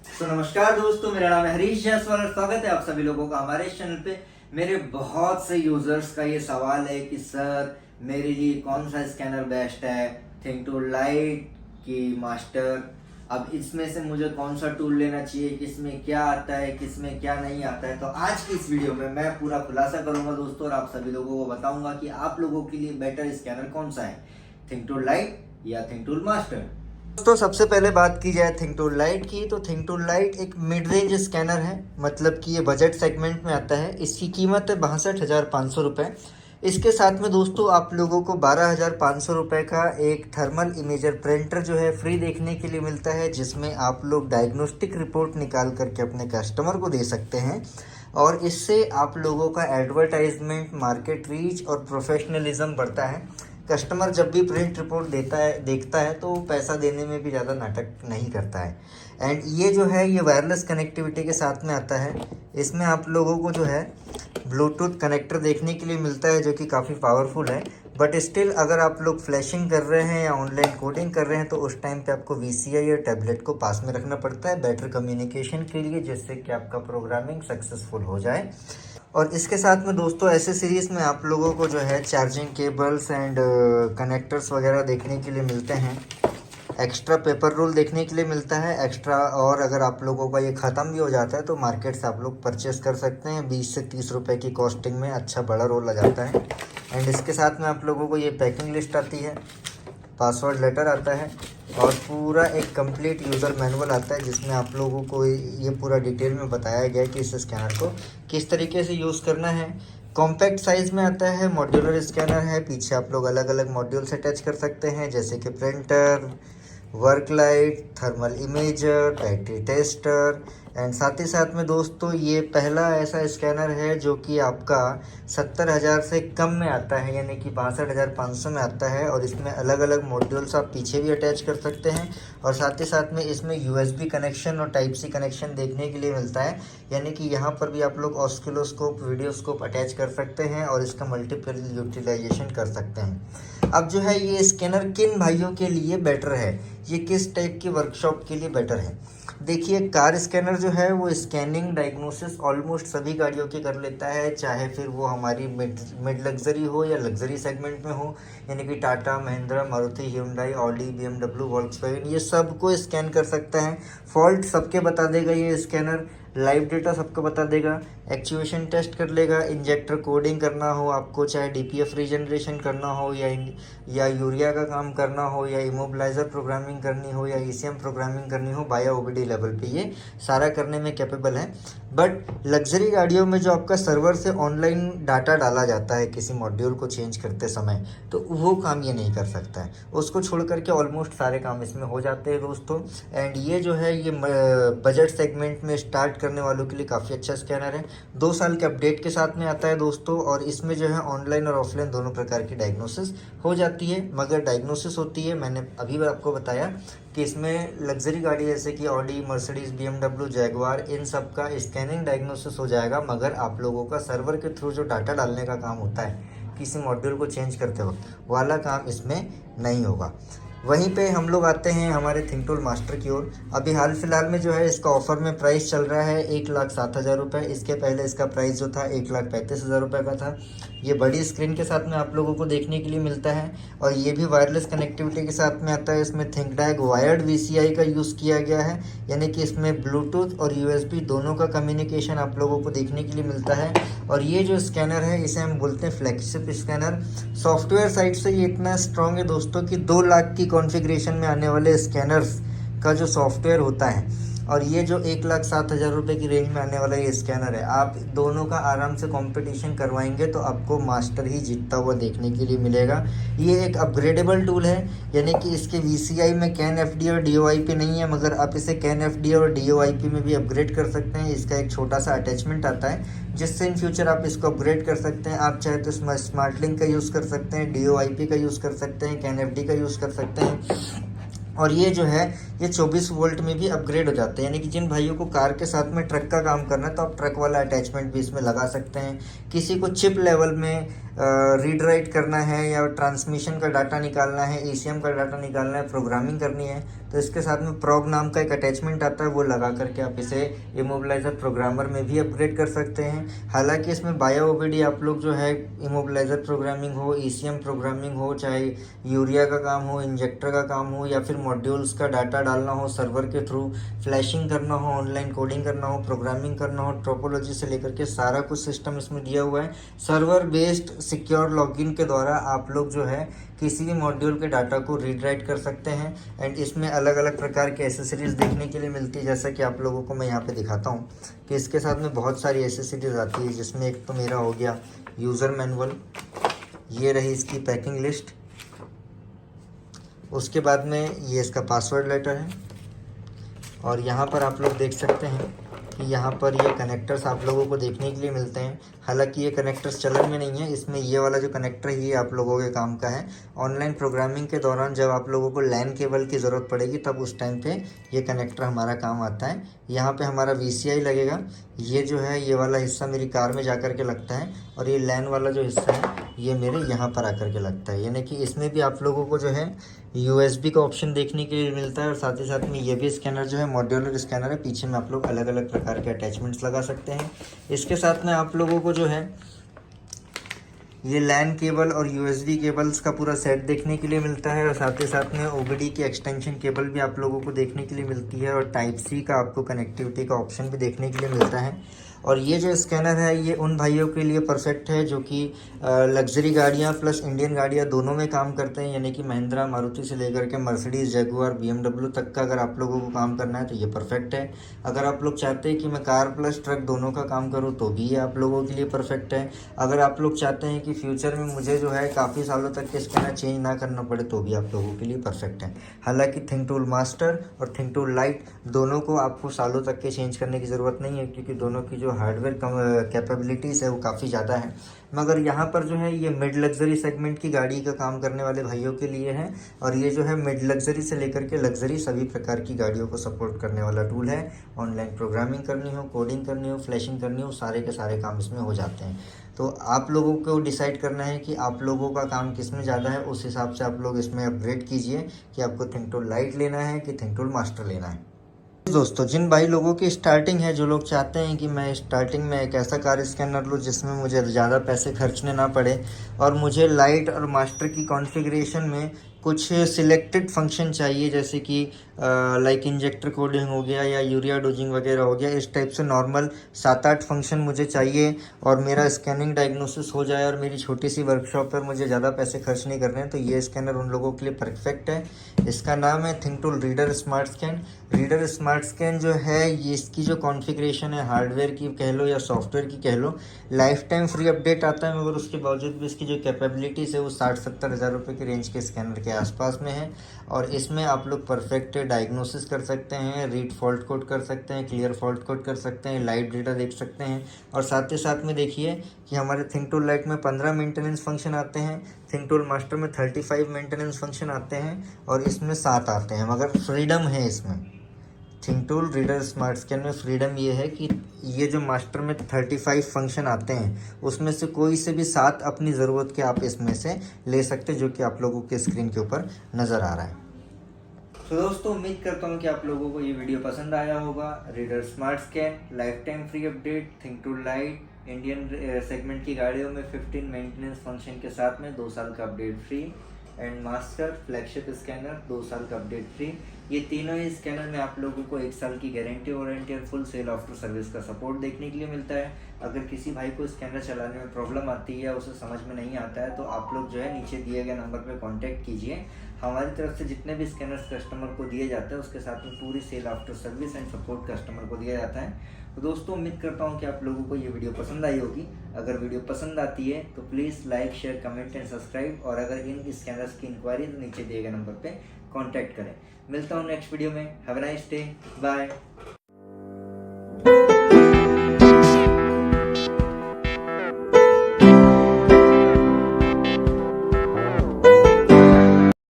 तो नमस्कार दोस्तों, मेरा नाम है हरीश जायसवाल और स्वागत है आप सभी लोगों का हमारे इस चैनल पे। मेरे बहुत से यूजर्स का ये सवाल है कि सर मेरे लिए कौन सा स्कैनर बेस्ट है, थिंक टूल लाइट कि मास्टर। अब इसमें से मुझे कौन सा टूल लेना चाहिए, किसमें क्या आता है, किसमें क्या नहीं आता है। तो आज की इस वीडियो में मैं पूरा खुलासा करूंगा दोस्तों और आप सभी लोगों को बताऊंगा कि आप लोगों के लिए बेटर स्कैनर कौन सा है, थिंक टूल लाइट या थिंक टूल मास्टर। दोस्तों सबसे पहले बात की जाए थिंक टूल लाइट की, तो थिंक टूल लाइट एक मिड रेंज स्कैनर है, मतलब कि ये बजट सेगमेंट में आता है। इसकी कीमत है 62,500 रुपये। इसके साथ में दोस्तों आप लोगों को 12,500 रुपये का एक थर्मल इमेजर प्रिंटर जो है फ्री देखने के लिए मिलता है, जिसमें आप लोग डायग्नोस्टिक रिपोर्ट निकाल करके अपने कस्टमर को दे सकते हैं और इससे आप लोगों का एडवर्टाइजमेंट, मार्केट रीच और प्रोफेशनलिज्म बढ़ता है। कस्टमर जब भी प्रिंट रिपोर्ट देखता है तो पैसा देने में भी ज़्यादा नाटक नहीं करता है। एंड ये जो है ये वायरलेस कनेक्टिविटी के साथ में आता है। इसमें आप लोगों को जो है ब्लूटूथ कनेक्टर देखने के लिए मिलता है, जो कि काफ़ी पावरफुल है। बट स्टिल अगर आप लोग फ्लैशिंग कर रहे हैं या ऑनलाइन कोडिंग कर रहे हैं तो उस टाइम पे आपको VCI या टैबलेट को पास में रखना पड़ता है बेटर कम्युनिकेशन के लिए, जिससे कि आपका प्रोग्रामिंग सक्सेसफुल हो जाए। और इसके साथ में दोस्तों एसेसरीज में आप लोगों को जो है चार्जिंग केबल्स एंड कनेक्टर्स वगैरह देखने के लिए मिलते हैं। एक्स्ट्रा पेपर रोल देखने के लिए मिलता है एक्स्ट्रा। और अगर आप लोगों का ये ख़त्म भी हो जाता है तो मार्केट से आप लोग परचेस कर सकते हैं। 20 से 30 रुपए की कॉस्टिंग में अच्छा बड़ा रोल आ जाता है। एंड इसके साथ में आप लोगों को ये पैकिंग लिस्ट आती है, पासवर्ड लेटर आता है और पूरा एक कंप्लीट यूज़र मैनुअल आता है, जिसमें आप लोगों को ये पूरा डिटेल में बताया गया है कि इस स्कैनर को किस तरीके से यूज़ करना है। कॉम्पैक्ट साइज़ में आता है, मॉड्यूलर स्कैनर है। पीछे आप लोग अलग अलग मॉड्यूल से अटैच कर सकते हैं, जैसे कि printer, work light, thermal imager, battery tester. And साथ ही साथ में दोस्तों ये पहला ऐसा स्कैनर है जो कि आपका 70,000 से कम में आता है, यानी कि 62,500 में आता है। और इसमें अलग अलग मॉड्यूल्स आप पीछे भी अटैच कर सकते हैं और साथ ही साथ में इसमें USB कनेक्शन और टाइप C कनेक्शन देखने के लिए मिलता है, यानी कि यहाँ पर भी आप लोग ऑस्किलोस्कोप, वीडियोस्कोप अटैच कर सकते हैं और इसका मल्टीपल यूटिलाइजेशन कर सकते हैं। अब जो है ये स्कैनर किन भाइयों के लिए बेटर है, ये किस टाइप की वर्कशॉप के लिए बेटर है। देखिए कार स्कैनर जो है वो स्कैनिंग डायग्नोसिस ऑलमोस्ट सभी गाड़ियों की कर लेता है, चाहे फिर वो हमारी मिड लग्जरी हो या लग्जरी सेगमेंट में हो, यानी कि Tata, Mahindra, Maruti, Hyundai, Audi, BMW, Volkswagen, ये सब को स्कैन कर सकता है। फॉल्ट सबके बता देगा ये स्कैनर, लाइव डेटा सबको बता देगा, एक्चुएशन टेस्ट कर लेगा। इंजेक्टर कोडिंग करना हो आपको, चाहे DPF रीजनरेशन करना हो या यूरिया का काम करना हो या इमोबिलाइजर प्रोग्रामिंग करनी हो या ECM प्रोग्रामिंग करनी हो, बायो OBD लेवल पे ये सारा करने में कैपेबल है। बट लग्जरी गाड़ियों में जो आपका सर्वर से ऑनलाइन डाटा डाला जाता है किसी मॉड्यूल को चेंज करते समय, तो वो काम ये नहीं कर सकता है। उसको छोड़ करके ऑलमोस्ट सारे काम इसमें हो जाते हैं दोस्तों। एंड ये जो है ये बजट सेगमेंट में स्टार्ट करने वालों के लिए काफ़ी अच्छा स्कैनर है। 2 साल के अपडेट के साथ में आता है दोस्तों। और इसमें जो है ऑनलाइन और ऑफलाइन दोनों प्रकार की डायग्नोसिस हो जाती है। मगर डायग्नोसिस होती है, मैंने अभी आपको बताया कि इसमें लग्जरी गाड़ी जैसे कि ऑडी, मर्सिडीज, BMW, जैगवार, इन सब का स्कैनिंग डायग्नोसिस हो जाएगा। मगर आप लोगों का सर्वर के थ्रू जो डाटा डालने का काम होता है किसी मॉड्यूल को चेंज करते वक्त, वाला काम इसमें नहीं होगा। वहीं पे हम लोग आते हैं हमारे थिंक टूल मास्टर की ओर। अभी हाल फिलहाल में जो है इसका ऑफर में प्राइस चल रहा है 1,07,000 रुपये। इसके पहले इसका प्राइस जो था 1,35,000 रुपये का था। ये बड़ी स्क्रीन के साथ में आप लोगों को देखने के लिए मिलता है और ये भी वायरलेस कनेक्टिविटी के साथ में आता है। इसमें थिंकटैग वायर्ड VCI का यूज़ किया गया है, यानी कि इसमें ब्लूटूथ और USB दोनों का कम्युनिकेशन आप लोगों को देखने के लिए मिलता है। और ये जो स्कैनर है इसे हम बोलते हैं फ्लैगशिप स्कैनर। सॉफ्टवेयर साइड से ये इतना स्ट्रॉन्ग है दोस्तों कि 2 लाख की कॉन्फ़िगरेशन में आने वाले स्कैनर्स का जो सॉफ्टवेयर होता है और ये जो 1,07,000 रुपये की रेंज में आने वाला ये स्कैनर है, आप दोनों का आराम से कंपटीशन करवाएंगे तो आपको मास्टर ही जीतता हुआ देखने के लिए मिलेगा। ये एक अपग्रेडेबल टूल है, यानी कि इसके VCI में CAN FD और DOIP नहीं है, मगर आप इसे CAN FD और DOIP में भी अपग्रेड कर सकते हैं। इसका एक छोटा सा अटैचमेंट आता है जिससे इन फ्यूचर आप इसको अपग्रेड कर सकते हैं। आप चाहे तो स्मार्ट लिंक का यूज़ कर सकते हैं, DOIP का यूज़ कर सकते हैं, CAN FD का यूज़ कर सकते हैं। और ये जो है ये 24 वोल्ट में भी अपग्रेड हो जाते हैं, यानी कि जिन भाइयों को कार के साथ में ट्रक का काम करना है तो आप ट्रक वाला अटैचमेंट भी इसमें लगा सकते हैं। किसी को चिप लेवल में रीड राइट करना है या ट्रांसमिशन का डाटा निकालना है, ECM का डाटा निकालना है, प्रोग्रामिंग करनी है, तो इसके साथ में प्रॉग नाम का एक अटैचमेंट आता है, वो लगा करके आप इसे इमोबिलाइज़र प्रोग्रामर में भी अपग्रेड कर सकते हैं। हालांकि इसमें बायो OBD आप लोग जो है इमोबिलाइज़र प्रोग्रामिंग हो, ECM प्रोग्रामिंग हो, चाहे यूरिया का काम हो, इंजेक्टर का काम हो, या फिर मॉड्यूल्स का डाटा डालना हो सर्वर के थ्रू, फ्लैशिंग करना हो, ऑनलाइन कोडिंग करना हो, प्रोग्रामिंग करना हो, टोपोलॉजी से लेकर के सारा कुछ सिस्टम इसमें दिया हुआ है। सर्वर बेस्ड सिक्योर लॉगिन के द्वारा आप लोग जो है किसी भी मॉड्यूल के डाटा को रीड राइट कर सकते हैं। एंड इसमें अलग अलग प्रकार के एसेसरीज देखने के लिए मिलती है, जैसा कि आप लोगों को मैं यहाँ पे दिखाता हूँ कि इसके साथ में बहुत सारी एसेसरीज आती है, जिसमें एक तो मेरा हो गया यूज़र मैनुअल, ये रही इसकी पैकिंग लिस्ट, उसके बाद में ये इसका पासवर्ड लेटर है, और यहाँ पर आप लोग देख सकते हैं कि यहाँ पर ये कनेक्टर्स आप लोगों को देखने के लिए मिलते हैं। हालांकि ये कनेक्टर्स चलन में नहीं है, इसमें ये वाला जो कनेक्टर है ये आप लोगों के काम का है। ऑनलाइन प्रोग्रामिंग के दौरान जब आप लोगों को लैन केबल की ज़रूरत पड़ेगी तब उस टाइम पे ये कनेक्टर हमारा काम आता है। यहाँ पे हमारा VCI लगेगा, ये जो है ये वाला हिस्सा मेरी कार में जा कर के लगता है, और ये लैन वाला जो हिस्सा है ये मेरे यहाँ पर आकर के लगता है। यानी कि इसमें भी आप लोगों को जो है USB का ऑप्शन देखने के लिए मिलता है, और साथ ही साथ में ये भी स्कैनर जो है मॉड्यूलर स्कैनर है, पीछे में आप लोग अलग अलग प्रकार के अटैचमेंट्स लगा सकते हैं। इसके साथ में आप लोगों को जो है ये लैन केबल और USB केबल्स का पूरा सेट देखने के लिए मिलता है, और साथ ही साथ में OBD की एक्सटेंशन केबल भी आप लोगों को देखने के लिए मिलती है, और Type-C का आपको कनेक्टिविटी का ऑप्शन भी देखने के लिए मिलता है। और ये जो स्कैनर है ये उन भाइयों के लिए परफेक्ट है जो कि लग्जरी गाड़ियाँ प्लस इंडियन गाड़ियाँ दोनों में काम करते हैं, यानी कि महिंद्रा, मारुति से लेकर के मर्सिडीज़, जगुआर, BMW तक का अगर आप लोगों को काम करना है तो ये परफेक्ट है। अगर आप लोग चाहते हैं कि मैं कार प्लस ट्रक दोनों का काम करूँ तो भी ये आप लोगों के लिए परफेक्ट है। अगर आप लोग चाहते हैं कि फ्यूचर में मुझे जो है काफ़ी सालों तक के स्कैनर चेंज ना करना पड़े तो भी आप लोगों के लिए परफेक्ट है। हालांकि थिंक टूल मास्टर और थिंक टूल लाइट दोनों को आपको सालों तक के चेंज करने की ज़रूरत नहीं है, क्योंकि दोनों की जो हार्डवेयर कैपेबिलिटीज़ है वो काफ़ी ज़्यादा है। मगर यहाँ पर जो है ये मिड लग्जरी सेगमेंट की गाड़ी का काम करने वाले भाइयों के लिए है, और ये जो है मिड लग्जरी से लेकर के लग्जरी सभी प्रकार की गाड़ियों को सपोर्ट करने वाला टूल है। ऑनलाइन प्रोग्रामिंग करनी हो, कोडिंग करनी हो, फ्लैशिंग करनी हो, सारे के सारे काम इसमें हो जाते हैं। तो आप लोगों को डिसाइड करना है कि आप लोगों का काम किस में ज़्यादा है, उस हिसाब से आप लोग इसमें अपग्रेड कीजिए कि आपको थिंक टूल लाइट लेना है कि थिंक टूल मास्टर लेना है। दोस्तों, जिन भाई लोगों की स्टार्टिंग है, जो लोग चाहते हैं कि मैं स्टार्टिंग में एक ऐसा कार स्कैनर लूँ जिसमें मुझे ज़्यादा पैसे खर्चने ना पड़े, और मुझे लाइट और मास्टर की कॉन्फ़िगरेशन में कुछ सिलेक्टेड फंक्शन चाहिए, जैसे कि लाइक इंजेक्टर कोडिंग हो गया या यूरिया डोजिंग वगैरह हो गया, इस टाइप से नॉर्मल 7-8 फंक्शन मुझे चाहिए, और मेरा स्कैनिंग डायग्नोसिस हो जाए और मेरी छोटी सी वर्कशॉप पर मुझे ज़्यादा पैसे खर्च नहीं करने हैं, तो ये स्कैनर उन लोगों के लिए परफेक्ट है। इसका नाम है think tool reader smart scan. Reader smart scan जो है ये इसकी जो कॉन्फ़िगरेशन है, हार्डवेयर की कह लो या सॉफ्टवेयर की कह लो, लाइफ टाइम फ्री अपडेट आता है, मगर उसके बावजूद भी इसकी जो कैपेबिलिटीज़ है वो 60-70 हज़ार रुपये की रेंज के स्कैनर के आसपास में है। और इसमें आप लोग परफेक्ट डायग्नोसिस कर सकते हैं, रीड फॉल्ट कोड कर सकते हैं, क्लियर फॉल्ट कोड कर सकते हैं, लाइव डेटा देख सकते हैं, और साथ ही साथ में देखिए कि हमारे थिंक टूल लाइट में 15 मेंटेनेंस फंक्शन आते हैं, थिंक टूल मास्टर में 35 मेंटेनेंस फंक्शन आते हैं, और इसमें 7 आते हैं, मगर फ्रीडम है इसमें। Think tool reader smart scan में फ्रीडम ये है कि ये जो मास्टर में 35 फंक्शन आते हैं उसमें से कोई से भी 7 अपनी ज़रूरत के आप इसमें से ले सकते हैं, जो कि आप लोगों के स्क्रीन के ऊपर नज़र आ रहा है। तो दोस्तों, उम्मीद करता हूँ कि आप लोगों को ये वीडियो पसंद आया होगा। Reader smart scan, life time free update, think tool light, Indian segment की गाड़ियों में 15 मेंटेनेंस फंक्शन के साथ में 2 साल का update free, and master flagship scanner 2 साल का अपडेट फ्री। ये तीनों ही स्कैनर में आप लोगों को 1 साल की गारंटी वारंटी और फुल सेल आफ्टर सर्विस का सपोर्ट देखने के लिए मिलता है। अगर किसी भाई को स्कैनर चलाने में प्रॉब्लम आती है, उसे समझ में नहीं आता है, तो आप लोग जो है नीचे दिए गए नंबर पर कॉन्टैक्ट कीजिए। हमारी तरफ से जितने भी स्कैनर्स कस्टमर को दिए जाते हैं उसके साथ में पूरी sale after service and support customer को दिया जाता है। तो दोस्तों, उम्मीद करता हूँ कि आप लोगों को ये वीडियो पसंद आई होगी। अगर वीडियो पसंद आती है तो please like, share, comment and subscribe, और अगर इन स्कैनर्स की इंक्वायरी तो नीचे दिए गए नंबर पे कांटेक्ट करें। मिलता हूँ नेक्स्ट वीडियो में। Have a nice day, bye.